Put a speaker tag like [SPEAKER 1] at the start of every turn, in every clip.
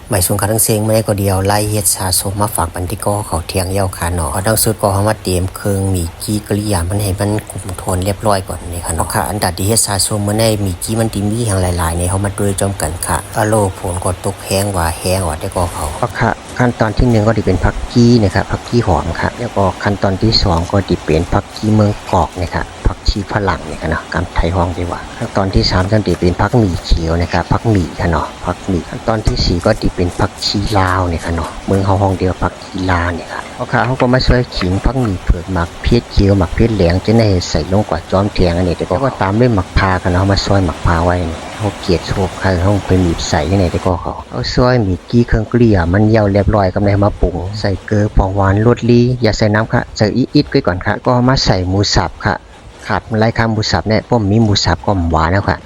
[SPEAKER 1] หมายสูงขาทั้งเสียงไม่ได้ก็เดียวไล่เฮ็ดสะสมมาฝากบันที่ก็เขาเทียงเย้าขาเนาะเอาดังสุดก็เขามาเตรียมเครื่องมีกี้กริยามันให้มันคุมโทนเรียบร้อยก่อนนี่ค่ะเนาะค่ะอันดับที่เฮ็ดสะสมมื้อในมีกี้มันติมีอย่างหลายๆนี่เขามาด้วยจอมกันค่ะอโลผลก็ตกแห้งว่าแห้งว่าได้ก็เขาค่ะขั้นตอนที่1ก็สิเป็นผักกี้นะครับผักกี้หอมค่ะแล้วก็ขั้นตอนที่2ก็สิเป็นผักกี้เมืองกอกนะครับผักชีฝรั่งนี่ค่ะเนาะกำไทยห้องดีว่าขั้นตอนที่3จะเป็นผักหมี่เขียวนะครับผักหมี่ค่ะเนาะผักหมี่ขั้นตอนที่4ก็สิเป็นผักชีลาวนี่ค่ะเนาะเมืองเฮาห้องเดียวผักชีลาวนี่ค่ะเอาค่ะเฮาก็มาช่วยขิงผักหมี่เผือกหมักเพี้ยเขียวหมักเพี้ยแหลงจะได้ใส่ลงกว่าจอมเทียงอันนี้แต่ก็ตามด้วยหมักพาค่ะเนาะมาซอยหมักพาไว้เฮาเกลียดโชคค่ะเฮาไปหนีบใส่จังได๋แต่ก็เขาเอาซอยมีกี้เครื่องเกลี่ยมันเหี่ยวเรียบร้อยกำลังมาปรุงใส่เกลือปองหวานรสลีอย่าใส่น้ำค่ะใส่อีกๆไว้ก่อนค่ะก็มาใส่หมูสับค่ะครับไล่ข้ามหมูสับเนี่ยผมมีหมูสับก็หวานแล้วค่ะ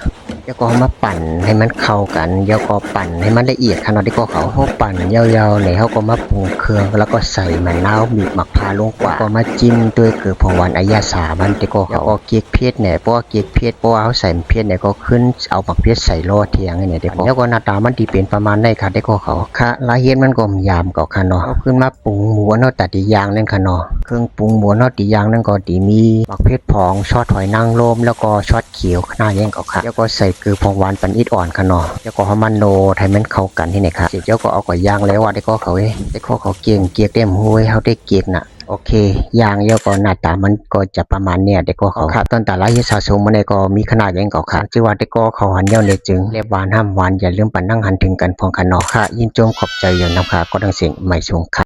[SPEAKER 1] แล้วก็มาปั่นให้มันเข้ากันแล้วก็ปั่นให้มันละเอียดขนาดที่ก็เขาปั่นยาวๆเลยเขาก็มาปรุงเครื่องแล้วก็ใส่มะนาวบีบหมักพาลงกว่าก็มาจิ้มด้วยเกลือผงหวานอายาสามันที่ก็เขาเอาเกี๊ยกเพชรเนี่ยเพราะว่าเกี๊ยกเพชรเพราะว่าเขาใส่เพชรเนี่ยก็ขึ้นเอาหมักเพชรใส่โลเทียงเนี่ยเด็กแล้วก็หน้าตามันดีเป็นประมาณได้ค่ะที่ก็เขาค่ะลายเฮ็ดมันก็ยามเก่าค่ะเนาะเอาขึ้นมาปรุงหมูเนาะตัดดียางนั่นค่ะเนาะเครื่องปรุงหมูเนาะดียางนั่นก็ดีมีหมักเพชรผงซอสหอยนางรมแล้วก็ซอสเขียวหน้าแย่งเก่าค่ะแล้วก็ใส่เกลือผงหวานปันอิดอ่อนค่ะเนาะแล้วก็มันโนให้มันเข้ากันที่ไหนค่ะเสร็จแล้วก็เอาก่อย่างแล้วได้ก็เขาได้ก็เขาเกียกเต็มห้วยเขาได้เกียกน่ะโอเคย่างแล้วก็หน้าตามันก็จะประมาณเนี่ยได้ก็เขาครับตอนแต่ละเฮ็ดสะสมมันก็มีขนาดอย่างเก่าค่ะชื่อว่าได้ก็เขาหันเย้าเนี่ยจึงเรียบหวานห้ามหวานอย่าลืมปั่นนั่งหันถึงกันพองค่ะเนาะค่ะยินจมขอบใจอยู่นำค่ะก็ดังเสียงไม่สูงค่ะ